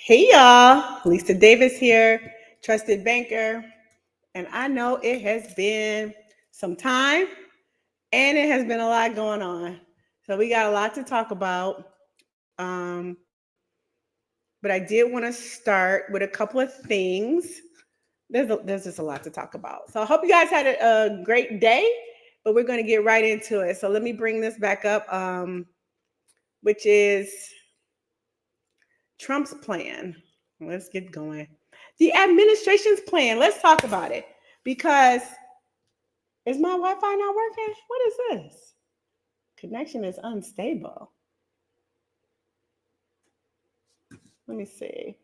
Hey y'all, Lisa Davis here, trusted banker. And I know it has been some time and it has been a lot going on. So we got a lot to talk about. But I did want to start with a couple of things. There's just a lot to talk about. So I hope you guys had a great day, but we're going to get right into it. So let me bring this back up, which is Trump's plan. Let's get going. The administration's plan. Let's talk about it because is my Wi-Fi not working? What is this? Connection is unstable. Let me see.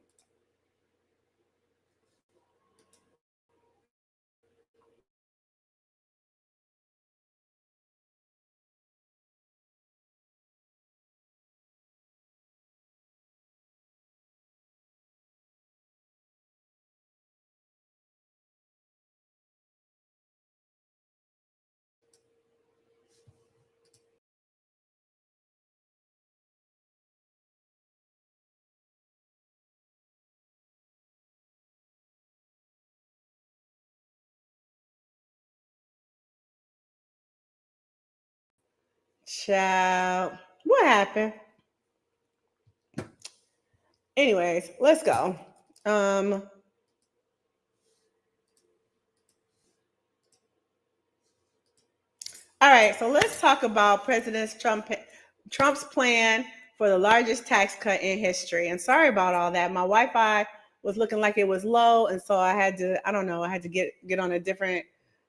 Child, what happened? Anyways, let's go. Um, all right, so let's talk about Trump's plan for the largest tax cut in history. And sorry about all that. My Wi-Fi was looking like it was low, and so I had to get on a different.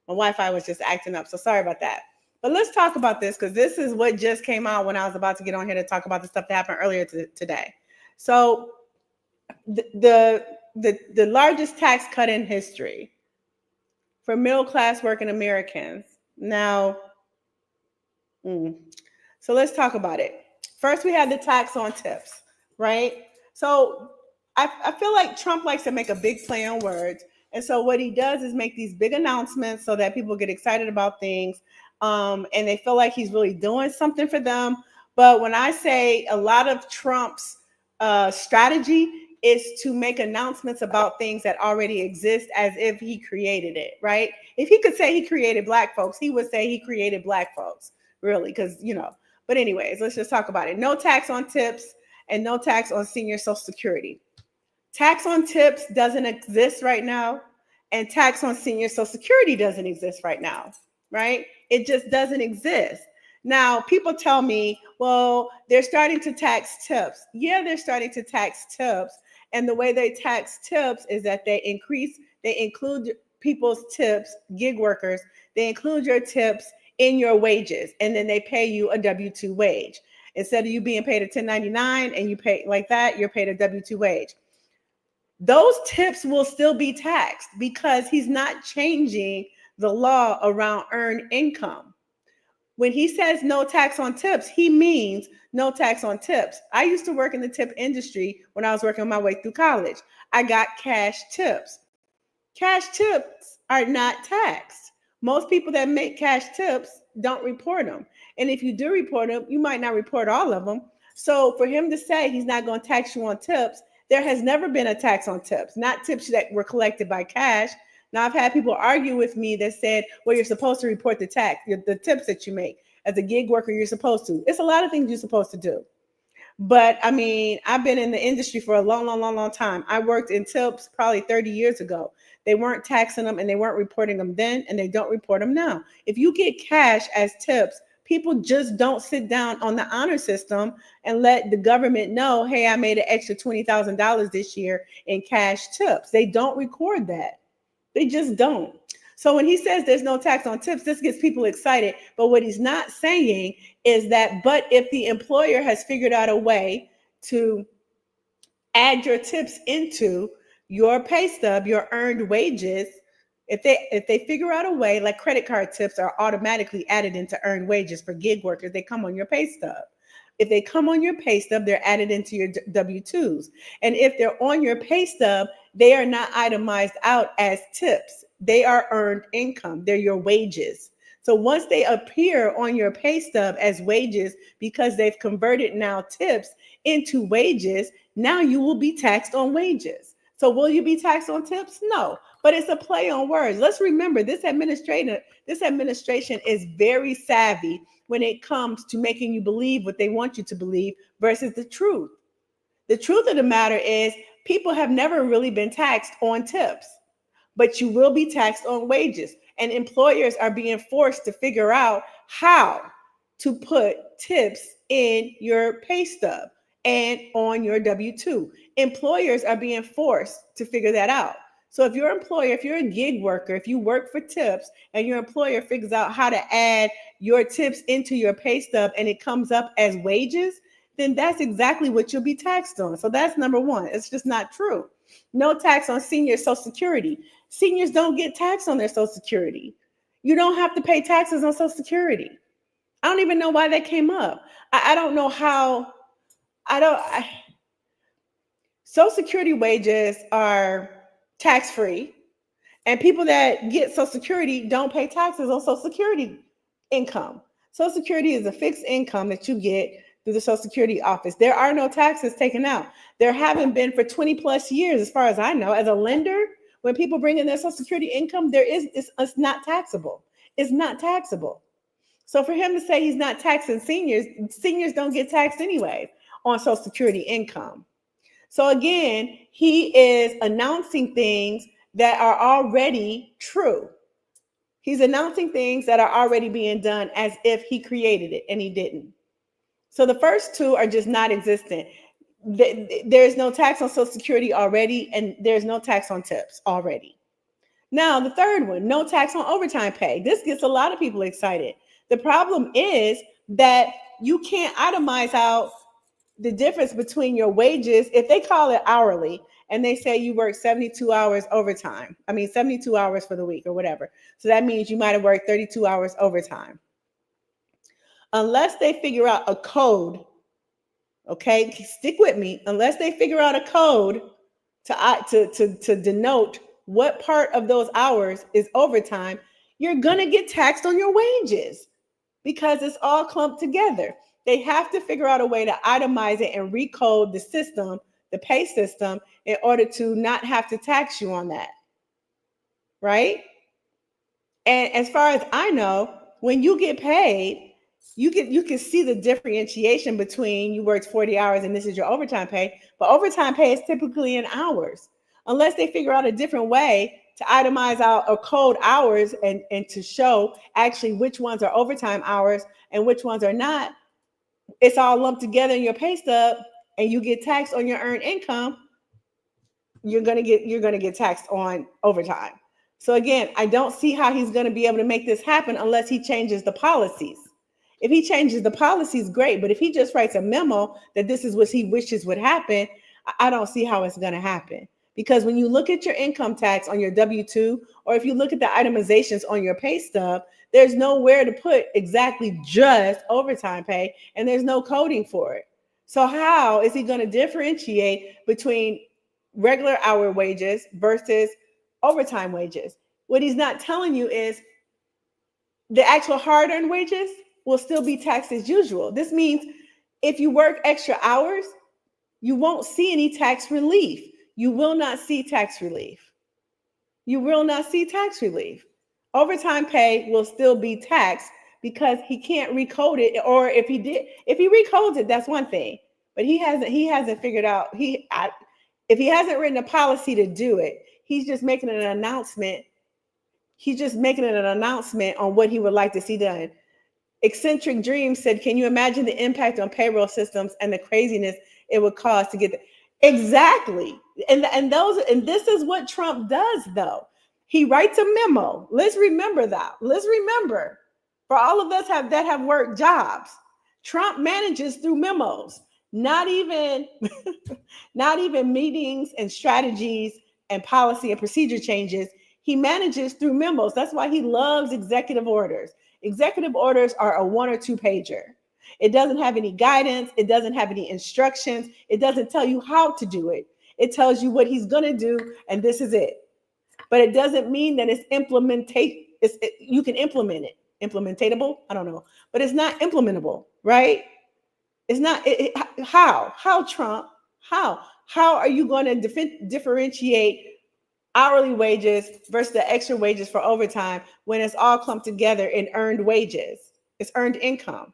My Wi-Fi was just acting up, so sorry about that. But let's talk about this because this is what just came out when I was about to get on here to talk about the stuff that happened earlier today. So the largest tax cut in history for middle class working Americans. Now, so let's talk about it. First, we have the tax on tips, right? So I feel like Trump likes to make a big play on words. And so what he does is make these big announcements so that people get excited about things, and they feel like he's really doing something for them. But when I say a lot of Trump's strategy is to make announcements about things that already exist as if he created it, right? If he could say he created Black folks, he would say he created Black folks, really, because, but anyways, let's just talk about it. No tax on tips and no tax on senior Social Security. Tax on tips doesn't exist right now, and tax on senior Social Security doesn't exist right now, right? It just doesn't exist. Now, people tell me, well, they're starting to tax tips. Yeah, they're starting to tax tips. And the way they tax tips is that they include people's tips, gig workers, they include your tips in your wages, and then they pay you a W-2 wage. Instead of you being paid a 1099 and you pay like that, you're paid a W-2 wage. Those tips will still be taxed because he's not changing the law around earned income. When he says no tax on tips, he means no tax on tips. I used to work in the tip industry when I was working my way through college. I got cash tips. Cash tips are not taxed. Most people that make cash tips don't report them. And if you do report them, you might not report all of them. So for him to say he's not going to tax you on tips, there has never been a tax on tips, not tips that were collected by cash. Now, I've had people argue with me that said, well, you're supposed to report the tax, the tips that you make. As a gig worker, you're supposed to. It's a lot of things you're supposed to do. But I mean, I've been in the industry for a long time. I worked in tips probably 30 years ago. They weren't taxing them and they weren't reporting them then, and they don't report them now. If you get cash as tips, people just don't sit down on the honor system and let the government know, hey, I made an extra $20,000 this year in cash tips. They don't record that. They just don't. So when he says there's no tax on tips, this gets people excited. But what he's not saying is that, but if the employer has figured out a way to add your tips into your pay stub, your earned wages, if they figure out a way, like credit card tips are automatically added into earned wages for gig workers, they come on your pay stub. If they come on your pay stub, they're added into your W-2s. And if they're on your pay stub, they are not itemized out as tips. They are earned income. They're your wages. So once they appear on your pay stub as wages because they've converted now tips into wages, now you will be taxed on wages. So will you be taxed on tips? No, but it's a play on words. Let's remember this administration is very savvy when it comes to making you believe what they want you to believe versus the truth. The truth of the matter is people have never really been taxed on tips, but you will be taxed on wages. And employers are being forced to figure out how to put tips in your pay stub and on your W-2. Employers are being forced to figure that out. So if your employer, if you're a gig worker, if you work for tips and your employer figures out how to add your tips into your pay stub and it comes up as wages, then that's exactly what you'll be taxed on. So that's number one. It's just not true. No tax on senior Social Security. Seniors don't get taxed on their Social Security. You don't have to pay taxes on Social Security. I don't even know why that came up. I don't know how. Social Security wages are tax-free, and people that get Social Security don't pay taxes on Social Security income. Social Security is a fixed income that you get through the Social Security office. There are no taxes taken out. There haven't been for 20 plus years, as far as I know. As a lender, when people bring in their Social Security income, it's not taxable. It's not taxable. So for him to say he's not taxing seniors don't get taxed anyway on Social Security income. So again, he is announcing things that are already true. He's announcing things that are already being done as if he created it, and he didn't. So the first two are just not existent. There's no tax on Social Security already, and there's no tax on tips already. Now, the third one, no tax on overtime pay. This gets a lot of people excited. The problem is that you can't itemize out the difference between your wages. If they call it hourly and they say you work 72 hours overtime, 72 hours for the week or whatever. So that means you might have worked 32 hours overtime. Unless they figure out a code, okay, stick with me, unless they figure out a code to denote what part of those hours is overtime, you're going to get taxed on your wages because it's all clumped together. They have to figure out a way to itemize it and recode the system, the pay system, in order to not have to tax you on that, right? And as far as I know, when you get paid, you can see the differentiation between you worked 40 hours and this is your overtime pay, but overtime pay is typically in hours. Unless they figure out a different way to itemize out or code hours and to show actually which ones are overtime hours and which ones are not, it's all lumped together in your pay stub and you get taxed on your earned income, you're gonna get taxed on overtime. So again, I don't see how he's gonna be able to make this happen unless he changes the policies. If he changes the policies, great. But if he just writes a memo that this is what he wishes would happen, I don't see how it's gonna happen. Because when you look at your income tax on your W-2, or if you look at the itemizations on your pay stub, there's nowhere to put exactly just overtime pay, and there's no coding for it. So how is he going to differentiate between regular hour wages versus overtime wages? What he's not telling you is the actual hard-earned wages will still be taxed as usual. This means if you work extra hours, you won't see any tax relief. You will not see tax relief. You will not see tax relief. Overtime pay will still be taxed because he can't recode it. Or if he recodes it, that's one thing. But he hasn't figured out, if he hasn't written a policy to do it, he's just making an announcement. He's just making an announcement on what he would like to see done. Eccentric Dreams said, can you imagine the impact on payroll systems and the craziness it would cause to get the exactly. And this is what Trump does, though. He writes a memo. Let's remember that. Let's remember, for all of us that have worked jobs, Trump manages through memos, not even meetings and strategies and policy and procedure changes. He manages through memos. That's why he loves executive orders. Executive orders are a 1 or 2 pager. It doesn't have any guidance. It doesn't have any instructions. It doesn't tell you how to do it. It tells you what he's going to do, and this is it. But it doesn't mean that it's you can implement it. Implementatable? I don't know. But it's not implementable, right? It's not how Trump, how are you going to differentiate hourly wages versus the extra wages for overtime when it's all clumped together in earned wages? It's earned income.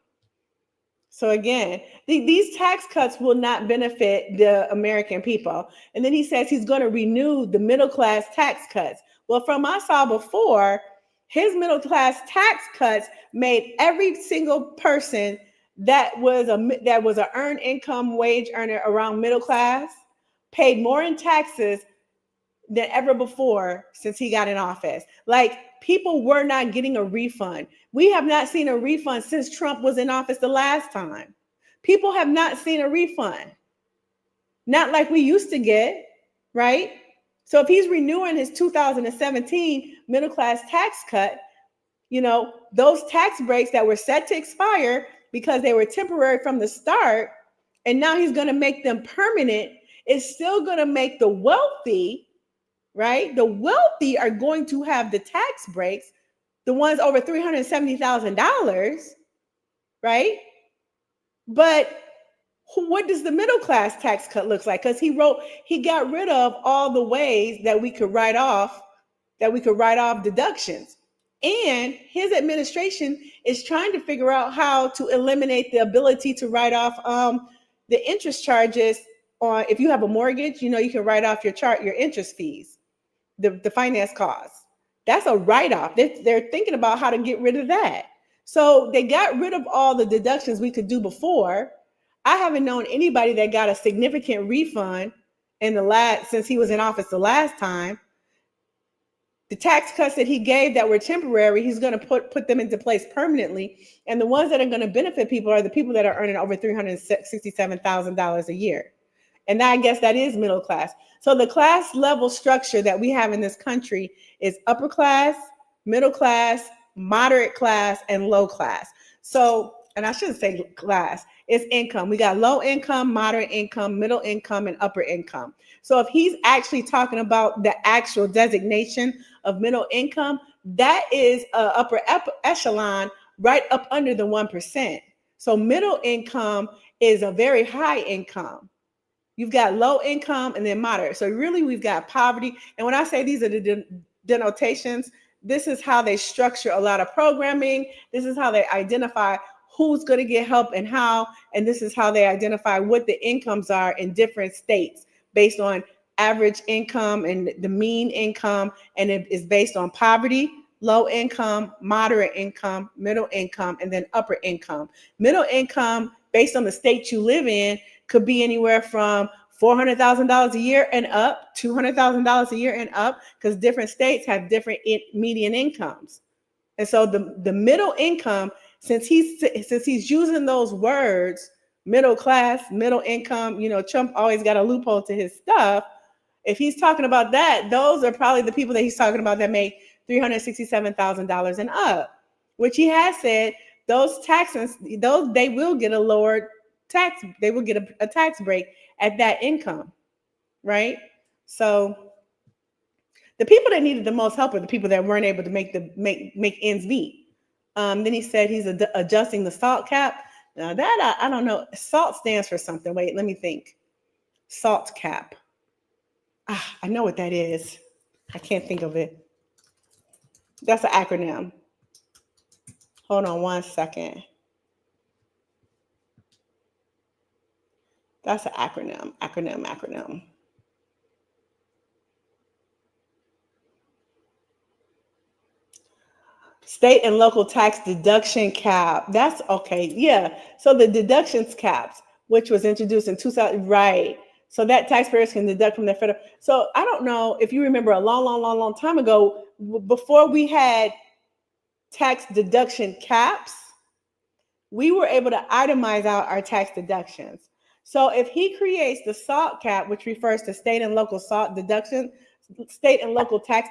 So again, these tax cuts will not benefit the American people. And then he says he's going to renew the middle class tax cuts. Well, from I saw before, his middle class tax cuts made every single person that was a earned income wage earner around middle class paid more in taxes than ever before since he got in office. Like, people were not getting a refund. We have not seen a refund since Trump was in office the last time. People have not seen a refund. Not like we used to get, right? So if he's renewing his 2017 middle class tax cut, those tax breaks that were set to expire because they were temporary from the start, and now he's going to make them permanent, it's still going to make the wealthy, right? The wealthy are going to have the tax breaks, the ones over $370,000, right? But what does the middle class tax cut look like? Because he got rid of all the ways that we could write off deductions. And his administration is trying to figure out how to eliminate the ability to write off the interest charges on, if you have a mortgage, you can write off your interest fees, the finance costs. That's a write-off. They're thinking about how to get rid of that. So they got rid of all the deductions we could do before. I haven't known anybody that got a significant refund since he was in office the last time. The tax cuts that he gave that were temporary, he's going to put them into place permanently. And the ones that are going to benefit people are the people that are earning over $367,000 a year. And I guess that is middle class. So the class level structure that we have in this country is upper class, middle class, moderate class, and low class. So, and I shouldn't say class, it's income. We got low income, moderate income, middle income, and upper income. So if he's actually talking about the actual designation of middle income, that is upper echelon, right up under the 1%. So middle income is a very high income. You've got low income and then moderate. So really we've got poverty. And when I say these are the denotations, this is how they structure a lot of programming. This is how they identify who's going to get help and how. And this is how they identify what the incomes are in different states based on average income and the mean income. And it is based on poverty, low income, moderate income, middle income, and then upper income. Middle income, based on the state you live in, could be anywhere from $400,000 a year and up, $200,000 a year and up, because different states have different median incomes. And so the middle income, since he's using those words, middle class, middle income, Trump always got a loophole to his stuff. If he's talking about that, those are probably the people that he's talking about that make $367,000 and up, which he has said those taxes, they will get a lower tax. They will get a tax break at that income, right? So the people that needed the most help are the people that weren't able to make ends meet. Then he said he's adjusting the SALT cap. Now that I don't know. SALT stands for something. Wait, let me think. SALT cap. I know what that is. I can't think of it. That's an acronym. Hold on one second. That's an acronym. State and local tax deduction cap. That's okay. Yeah. So the deductions caps, which was introduced in 2000, right? So that taxpayers can deduct from their federal. So I don't know if you remember a long time ago, before we had tax deduction caps, we were able to itemize out our tax deductions. So if he creates the SALT cap, which refers to state and local tax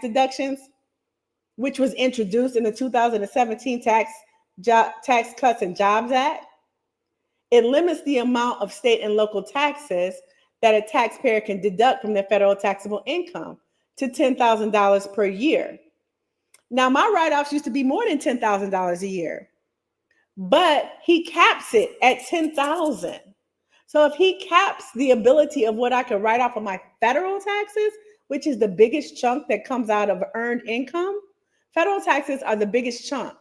deductions, which was introduced in the 2017 Tax Cuts and Jobs Act, it limits the amount of state and local taxes that a taxpayer can deduct from their federal taxable income to $10,000 per year. Now, my write-offs used to be more than $10,000 a year. but he caps it at 10,000. So if he caps the ability of what I could write off of my federal taxes, which is the biggest chunk that comes out of earned income, federal taxes are the biggest chunk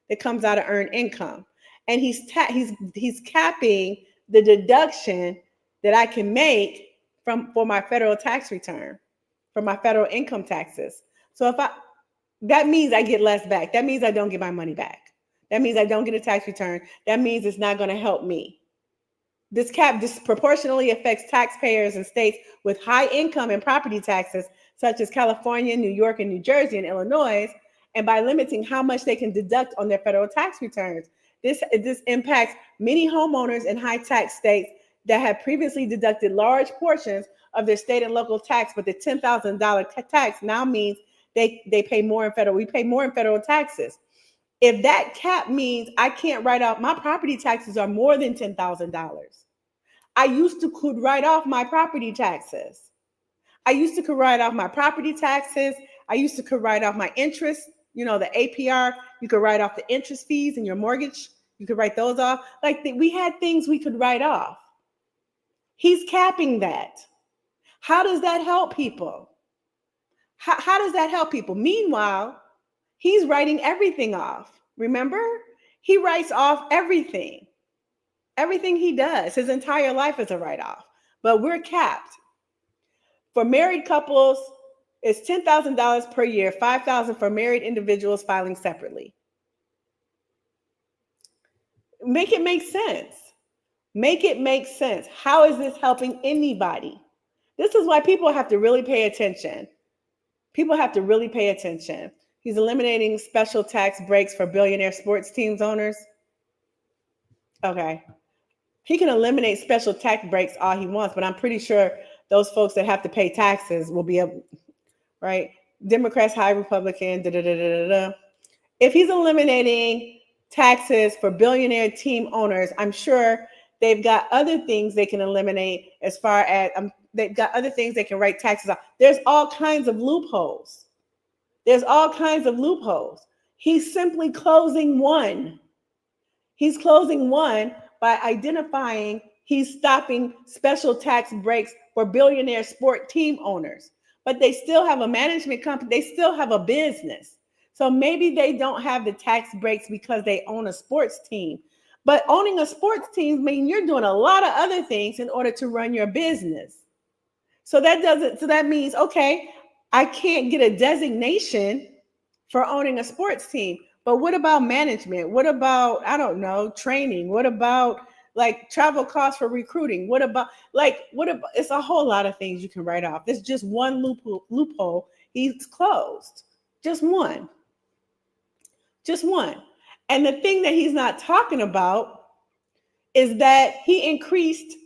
that comes out of earned income. And he's capping the deduction that I can make for my federal tax return, for my federal income taxes. So that means I get less back. That means I don't get my money back. That means I don't get a tax return. That means it's not going to help me. This cap disproportionately affects taxpayers in states with high income and property taxes, such as California, New York, and New Jersey, and Illinois, and by limiting how much they can deduct on their federal tax returns. This impacts many homeowners in high tax states that have previously deducted large portions of their state and local tax, but the $10,000 tax now means they pay more in federal. We pay more in federal taxes. If that cap means I can't write off, my property taxes are more than $10,000. I used to could write off my property taxes. I used to could write off my property taxes. I used to could write off my interest, the APR. You could write off the interest fees in your mortgage. You could write those off. We had things we could write off. He's capping that. How does that help people? How does that help people? Meanwhile, he's writing everything off. Remember? He writes off everything. Everything he does, his entire life is a write-off. But we're capped. For married couples, it's $10,000 per year, $5,000 for married individuals filing separately. Make it make sense. Make it make sense. How is this helping anybody? This is why people have to really pay attention. People have to really pay attention. He's eliminating special tax breaks for billionaire sports teams owners. Okay. He can eliminate special tax breaks all he wants, but I'm pretty sure those folks that have to pay taxes will be able, right? Democrats hire Republican, If he's eliminating taxes for billionaire team owners, I'm sure they've got other things they can eliminate as far as they've got other things they can write taxes off. There's all kinds of loopholes. There's all kinds of loopholes. He's simply closing one. He's closing one by identifying he's stopping special tax breaks for billionaire sport team owners. But they still have a management company. They still have a business. So maybe they don't have the tax breaks because they own a sports team. But owning a sports team means you're doing a lot of other things in order to run your business. So that means, okay, I can't get a designation for owning a sports team. But what about management? What about, training? What about travel costs for recruiting? What about it's a whole lot of things you can write off. There's just one loophole he's closed. Just one. And the thing that he's not talking about is that he increased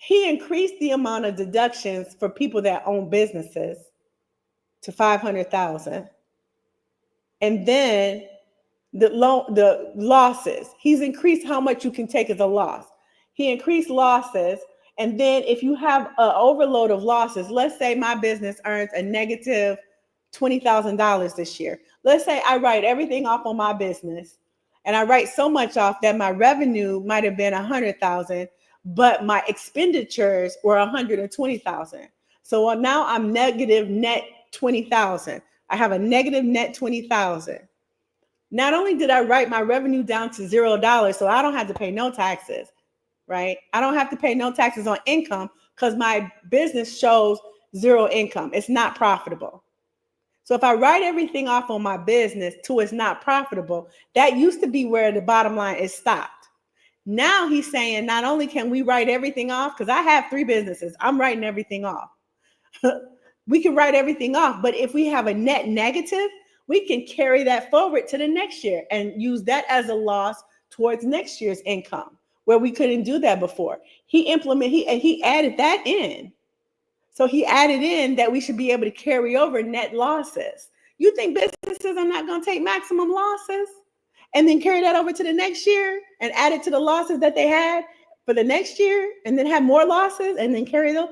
the amount of deductions for people that own businesses to $500,000. And then the losses, he's increased how much you can take as a loss. He increased losses. And then if you have an overload of losses, let's say my business earns a negative $20,000 this year. Let's say I write everything off on my business and I write so much off that my revenue might have been 100,000, but my expenditures were 120,000. So now I'm negative net 20,000. I have a negative net 20,000. Not only did I write my revenue down to $0, so I don't have to pay no taxes, right? I don't have to pay no taxes on income because my business shows zero income. It's not profitable. So if I write everything off on my business to it's not profitable, that used to be where the bottom line is stopped. Now he's saying not only can we write everything off, because I have 3 businesses, I'm writing everything off. We can write everything off, but if we have a net negative, we can carry that forward to the next year and use that as a loss towards next year's income, where we couldn't do that before. He added that in. So he added in that we should be able to carry over net losses. You think businesses are not going to take maximum losses and then carry that over to the next year and add it to the losses that they had for the next year and then have more losses and then carry those?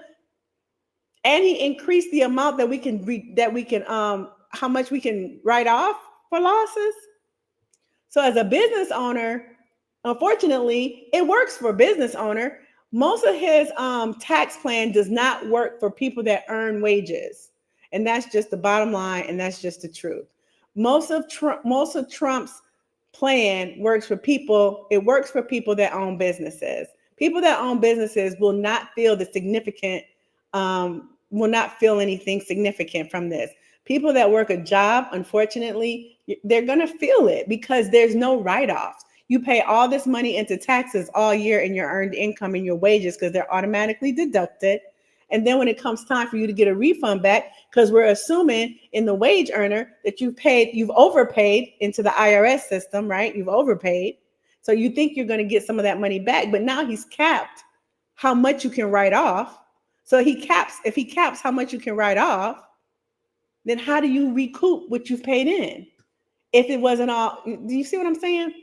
And he increased the amount that we can how much we can write off for losses. So as a business owner, Unfortunately, it works for a business owner. Most of his tax plan does not work for people that earn wages, and that's just the bottom line, and that's just the truth. Most of Trump's plan works for people. It works for people that own businesses. People that own businesses will not feel the significant, will not feel anything significant from this. People that work a job, unfortunately, they're going to feel it because there's no write-offs. You pay all this money into taxes all year in your earned income and your wages because they're automatically deducted. And then when it comes time for you to get a refund back, because we're assuming in the wage earner that you've overpaid into the IRS system, right? You've overpaid. So you think you're going to get some of that money back, but now he's capped how much you can write off. So if he caps how much you can write off, then how do you recoup what you've paid in? If it wasn't all, do you see what I'm saying?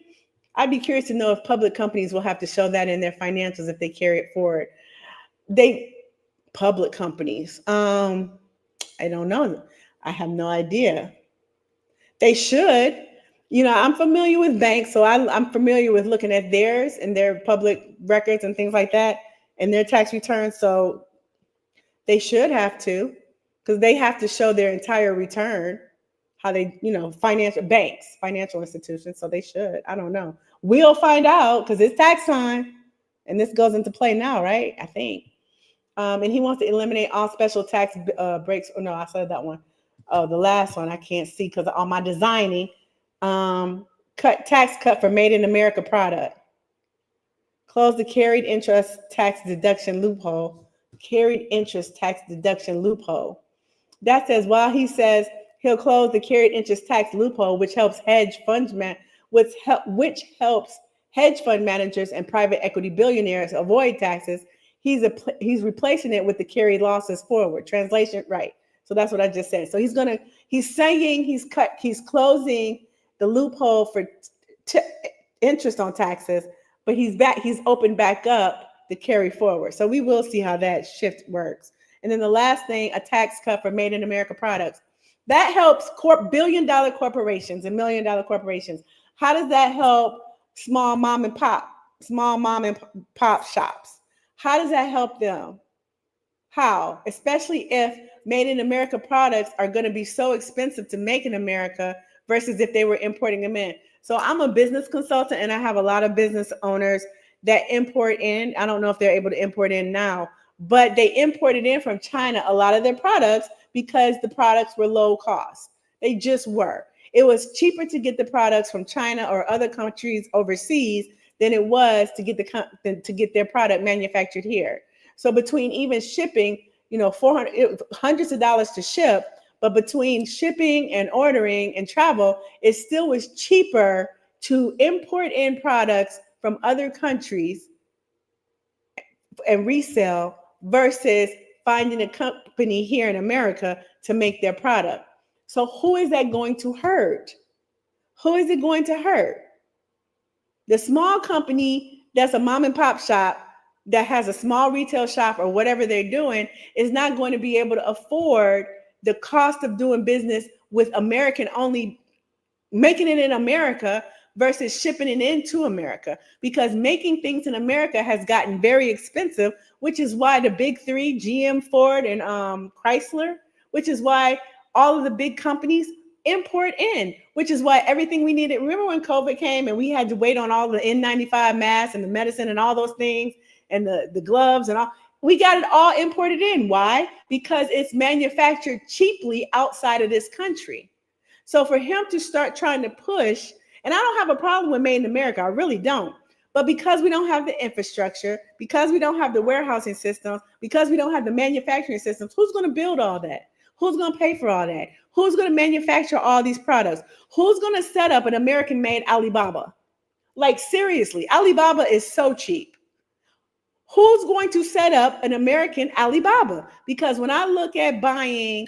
I'd be curious to know if public companies will have to show that in their financials if they carry it forward. Public companies, I don't know. I have no idea. They should. I'm familiar with banks, so I'm familiar with looking at theirs and their public records and things like that and their tax returns. So they should have to, because they have to show their entire return, how they, financial institutions. So they should. I don't know. We'll find out because it's tax time and this goes into play now, right? I think. And he wants to eliminate all special tax breaks. Oh, no, I said that one. Oh, the last one I can't see because on my designing. Tax cut for Made in America product. Close the carried interest tax deduction loophole. Carried interest tax deduction loophole. That says while he says he'll close the carried interest tax loophole, which helps hedge fund managers and private equity billionaires avoid taxes. He's replacing it with the carried losses forward. Translation, right? So that's what I just said. So he's saying he's closing the loophole for interest on taxes, but he's opened back up the carry forward. So we will see how that shift works. And then the last thing, a tax cut for Made in America products. That helps billion-dollar corporations and million-dollar corporations. How does that help small mom and pop shops? How does that help them? How? Especially if Made in America products are going to be so expensive to make in America versus if they were importing them in. So I'm a business consultant and I have a lot of business owners that import in. I don't know if they're able to import in now, but they imported in from China a lot of their products because the products were low cost. They just were. It was cheaper to get the products from China or other countries overseas than it was to get their product manufactured here. So between even shipping, hundreds of dollars to ship, but between shipping and ordering and travel, it still was cheaper to import in products from other countries and resell versus finding a company here in America to make their product. So who is that going to hurt? Who is it going to hurt? The small company that's a mom and pop shop that has a small retail shop or whatever they're doing is not going to be able to afford the cost of doing business with American only, making it in America versus shipping it into America, because making things in America has gotten very expensive, which is why the big three, GM, Ford, and Chrysler, which is why all of the big companies import in, which is why everything we needed. Remember when COVID came and we had to wait on all the N95 masks and the medicine and all those things and the gloves and all? We got it all imported in. Why? Because it's manufactured cheaply outside of this country. So for him to start trying to push, and I don't have a problem with Made in America, I really don't. But because we don't have the infrastructure, because we don't have the warehousing systems, because we don't have the manufacturing systems, who's going to build all that? Who's going to pay for all that? Who's going to manufacture all these products? Who's going to set up an American-made Alibaba? Like seriously, Alibaba is so cheap. Who's going to set up an American Alibaba? Because when I look at buying,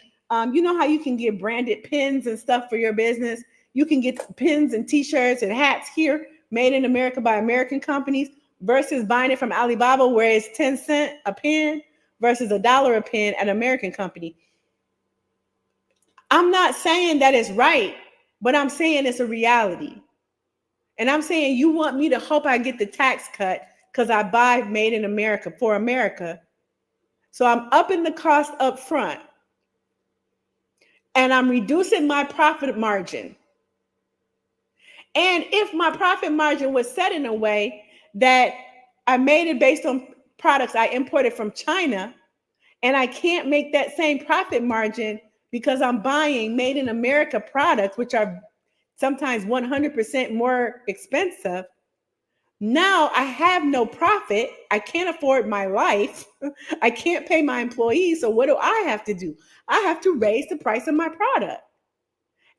you know how you can get branded pins and stuff for your business? You can get pins and t-shirts and hats here made in America by American companies versus buying it from Alibaba where it's 10 cents a pin versus $1 a pin at an American company. I'm not saying that it's right, but I'm saying it's a reality. And I'm saying you want me to hope I get the tax cut because I buy made in America for America. So I'm upping the cost up front and I'm reducing my profit margin. And if my profit margin was set in a way that I made it based on products I imported from China, and I can't make that same profit margin because I'm buying made in America products, which are sometimes 100% more expensive. Now I have no profit. I can't afford my life. I can't pay my employees. So what do I have to do? I have to raise the price of my product.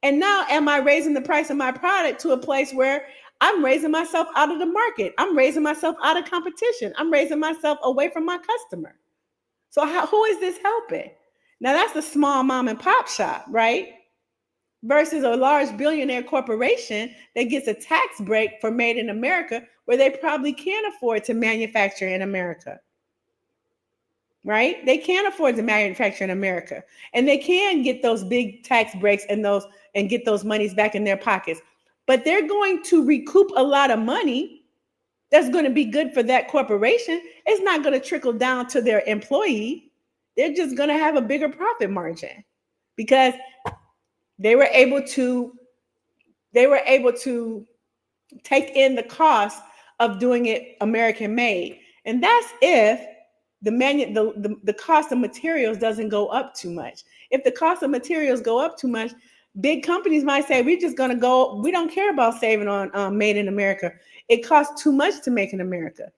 And now am I raising the price of my product to a place where I'm raising myself out of the market? I'm raising myself out of competition. I'm raising myself away from my customer. So who is this helping? Now that's the small mom and pop shop, right? Versus a large billionaire corporation that gets a tax break for made in America where they probably can't afford to manufacture in America. Right? They can't afford to manufacture in America. And they can get those big tax breaks and get those monies back in their pockets. But they're going to recoup a lot of money that's going to be good for that corporation. It's not going to trickle down to their employee. They're just going to have a bigger profit margin because they were able to take in the cost of doing it American made. And that's if the cost of materials doesn't go up too much. If the cost of materials go up too much, big companies might say, we don't care about saving on made in America. It costs too much to make in America,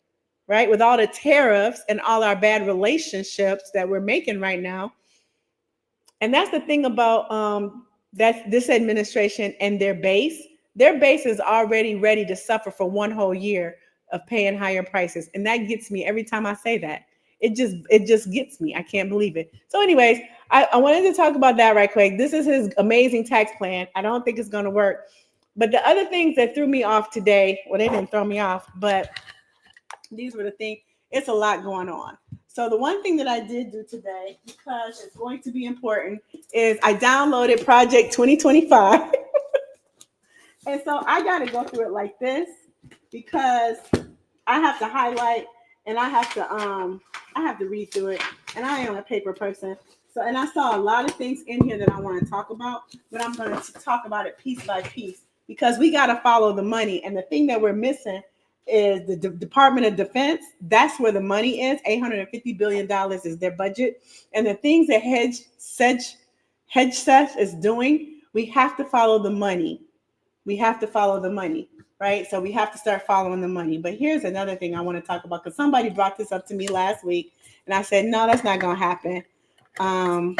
right? With all the tariffs and all our bad relationships that we're making right now. And that's the thing about this administration and their base. Their base is already ready to suffer for one whole year of paying higher prices. And that gets me every time I say that. It just gets me. I can't believe it. So anyways, I wanted to talk about that right quick. This is his amazing tax plan. I don't think it's going to work. But the other things that threw me off today, well, they didn't throw me off, but these were the things. It's a lot going on. So the one thing that I did do today, because it's going to be important, is I downloaded Project 2025. And so I got to go through it like this because I have to highlight and I have to read through it. And I am a paper person. So, and I saw a lot of things in here that I want to talk about, but I'm going to talk about it piece by piece because we got to follow the money. And the thing that we're missing is the Department of Defense. That's where the money is. $850 billion is their budget. And the things that HeadSeth is doing, we have to follow the money. We have to follow the money, right? So we have to start following the money. But here's another thing I want to talk about because somebody brought this up to me last week. And I said, no, that's not going to happen. And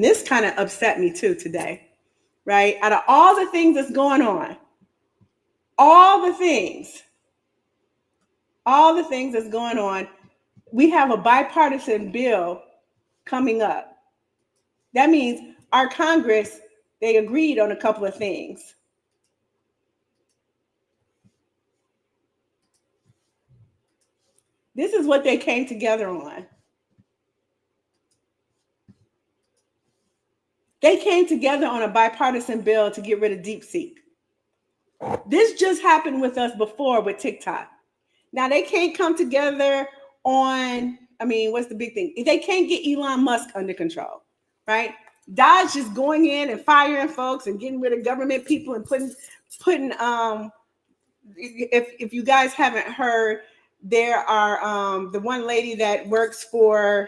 this kind of upset me too today, right? Out of all the things that's going on, all the things that's going on, we have a bipartisan bill coming up. That means our Congress, they agreed on a couple of things. This is what they came together on. They came together on a bipartisan bill to get rid of DeepSeek. This just happened with us before with TikTok. Now they can't come together on, what's the big thing? They can't get Elon Musk under control, right? Dodge is going in and firing folks and getting rid of government people and putting if you guys haven't heard, there are the one lady that works for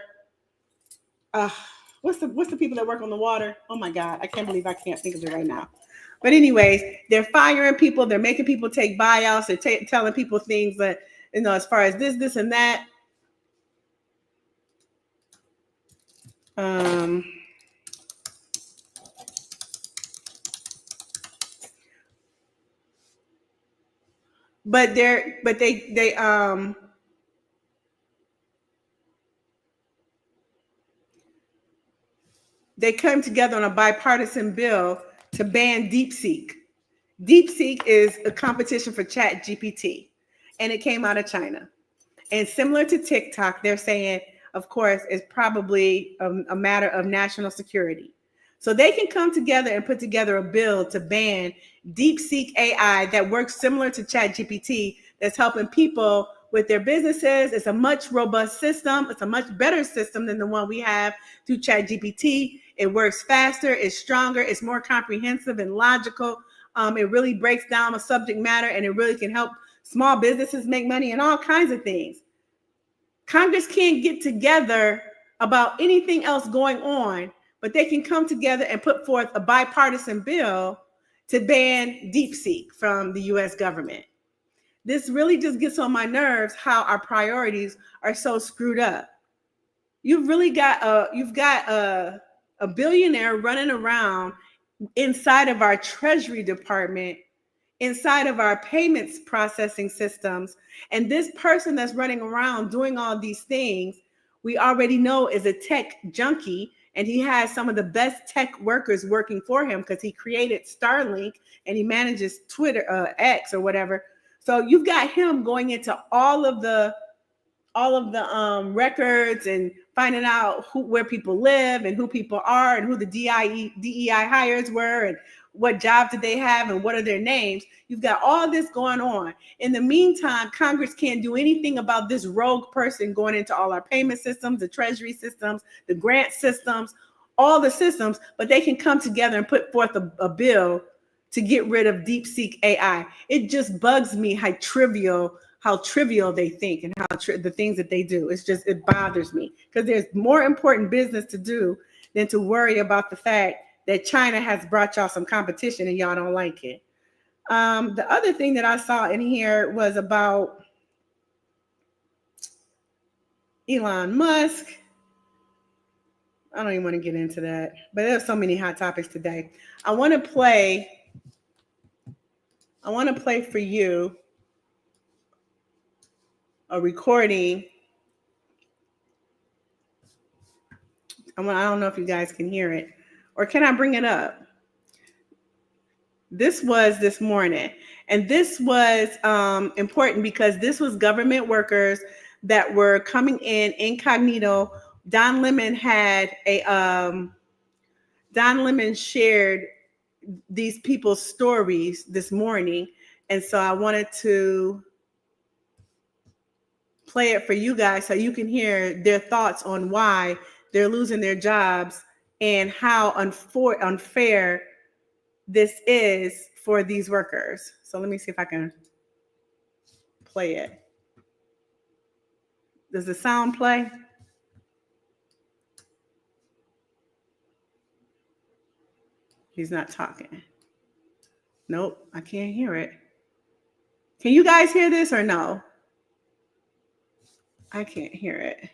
what's the people that work on the water? Oh my God, I can't believe I can't think of it right now. But anyways, they're firing people. They're making people take buyouts. They're telling people things that, as far as this, and that. But they come together on a bipartisan bill to ban DeepSeek. DeepSeek is a competition for ChatGPT, and it came out of China. And similar to TikTok, they're saying, of course, it's probably a matter of national security. So they can come together and put together a bill to ban DeepSeek AI that works similar to ChatGPT, that's helping people with their businesses. It's a much robust system. It's a much better system than the one we have through ChatGPT. It works faster, it's stronger, it's more comprehensive and logical. It really breaks down a subject matter, and it really can help small businesses make money and all kinds of things. Congress can't get together about anything else going on, but they can come together and put forth a bipartisan bill to ban DeepSeek from the US government. This really just gets on my nerves how our priorities are so screwed up. You've got a billionaire running around inside of our Treasury Department, inside of our payments processing systems. And this person that's running around doing all these things, we already know is a tech junkie, and he has some of the best tech workers working for him because he created Starlink and he manages Twitter, X or whatever. So you've got him going into all of the records and finding out where people live and who people are and who the DEI hires were and what job did they have and what are their names. You've got all this going on. In the meantime, Congress can't do anything about this rogue person going into all our payment systems, the treasury systems, the grant systems, all the systems, but they can come together and put forth a bill to get rid of DeepSeek AI. It just bugs me how trivial they think and how the things that they do. It bothers me because there's more important business to do than to worry about the fact that China has brought y'all some competition and y'all don't like it. The other thing that I saw in here was about Elon Musk. I don't even want to get into that, but there's so many hot topics today. I want to play for you a recording. I don't know if you guys can hear it, or can I bring it up? This was this morning, and this was important because this was government workers that were coming in incognito. Don Lemon shared these people's stories this morning, and so I wanted to play it for you guys so you can hear their thoughts on why they're losing their jobs and how unfair this is for these workers. So let me see if I can play it. Does the sound play? He's not talking. Nope, I can't hear it. Can you guys hear this or no? I can't hear it.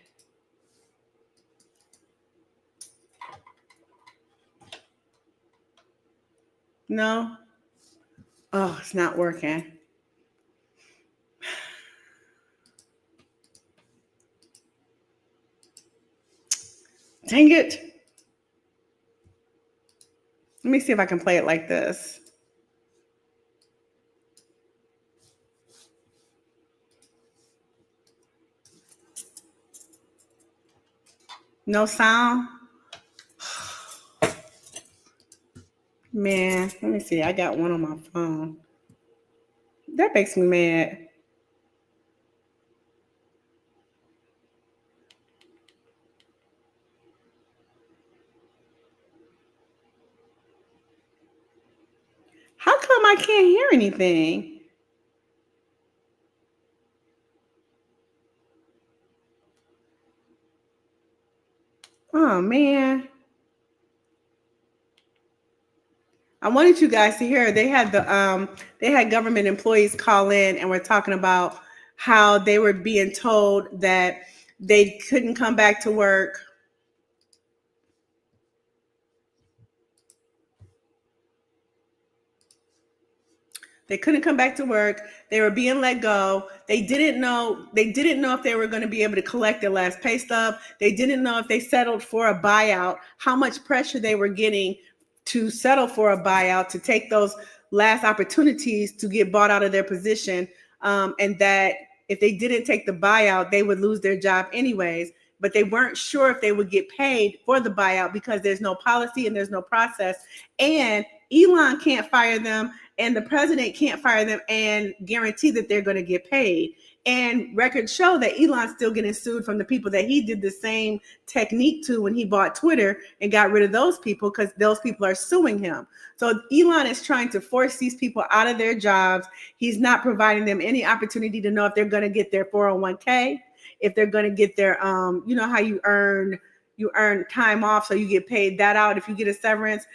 No? Oh, it's not working. Dang it. Let me see if I can play it like this. No sound? Man, let me see. I got one on my phone. That makes me mad. How come I can't hear anything? Oh, man. I wanted you guys to hear. They had government employees call in and were talking about how they were being told that they couldn't come back to work. They couldn't come back to work. They were being let go. They didn't know if they were going to be able to collect their last pay stub. They didn't know if they settled for a buyout, how much pressure they were getting to settle for a buyout, to take those last opportunities to get bought out of their position, and that if they didn't take the buyout, they would lose their job anyways. But they weren't sure if they would get paid for the buyout because there's no policy and there's no process. And Elon can't fire them, and the president can't fire them and guarantee that they're going to get paid. And records show that Elon's still getting sued from the people that he did the same technique to when he bought Twitter and got rid of those people, because those people are suing him. So Elon is trying to force these people out of their jobs. He's not providing them any opportunity to know if they're going to get their 401k, if they're going to get their, you know how you earn time off, so you get paid that out if you get a severance.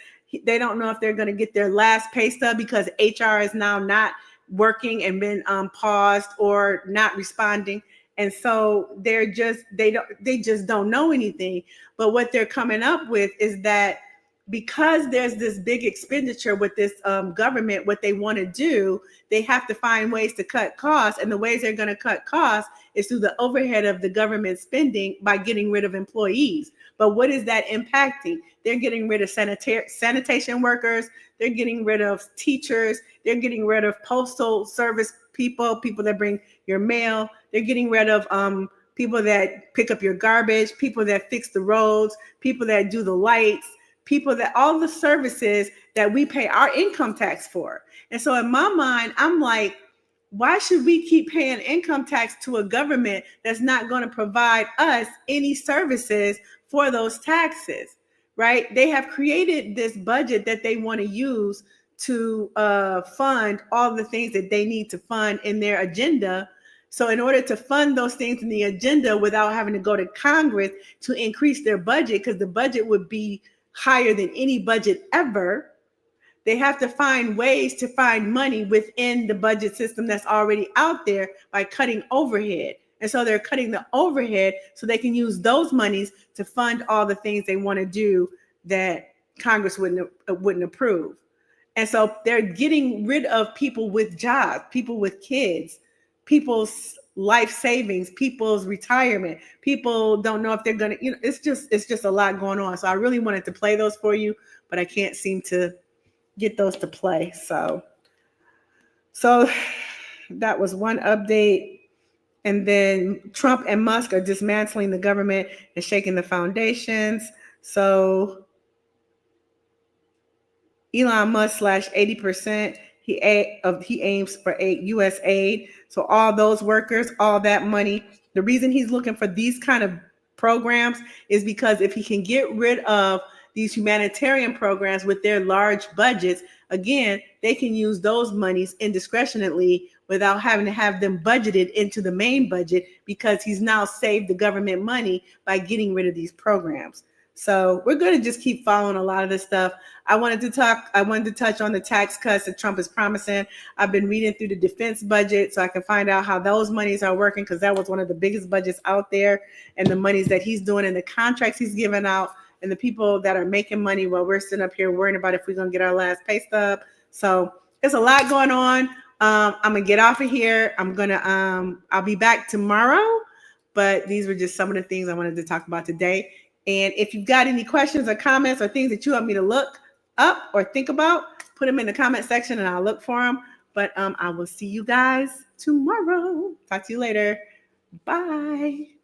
They don't know if they're going to get their last pay stub because HR is now not working and been paused or not responding. And so they just don't know anything. But what they're coming up with is that because there's this big expenditure with this government, what they want to do, they have to find ways to cut costs. And the ways they're going to cut costs is through the overhead of the government spending by getting rid of employees. But what is that impacting? They're getting rid of sanitation workers. They're getting rid of teachers. They're getting rid of postal service people that bring your mail. They're getting rid of people that pick up your garbage, people that fix the roads, people that do the lights, people that all the services that we pay our income tax for. And so in my mind, I'm like, why should we keep paying income tax to a government that's not going to provide us any services for those taxes, right? They have created this budget that they want to use to fund all the things that they need to fund in their agenda. So in order to fund those things in the agenda without having to go to Congress to increase their budget, because the budget would be higher than any budget ever, they have to find ways to find money within the budget system that's already out there by cutting overhead. And so they're cutting the overhead so they can use those monies to fund all the things they want to do that Congress wouldn't approve. And so they're getting rid of people with jobs, people with kids, people's life savings, people's retirement. People don't know if they're going to, it's just a lot going on. So I really wanted to play those for you, but I can't seem to get those to play. So that was one update. And then Trump and Musk are dismantling the government and shaking the foundations. So Elon Musk slashed 80%. He aims for U.S. aid. So all those workers, all that money. The reason he's looking for these kind of programs is because if he can get rid of these humanitarian programs with their large budgets, again, they can use those monies indiscriminately without having to have them budgeted into the main budget, because he's now saved the government money by getting rid of these programs. So we're going to just keep following a lot of this stuff. I wanted to touch on the tax cuts that Trump is promising. I've been reading through the defense budget so I can find out how those monies are working, because that was one of the biggest budgets out there, and the monies that he's doing and the contracts he's giving out, and the people that are making money while we're sitting up here worrying about if we're going to get our last pay stub. So there's a lot going on. I'm going to get off of here. I'll be back tomorrow, but these were just some of the things I wanted to talk about today. And if you've got any questions or comments or things that you want me to look up or think about, put them in the comment section and I'll look for them. But I will see you guys tomorrow. Talk to you later. Bye.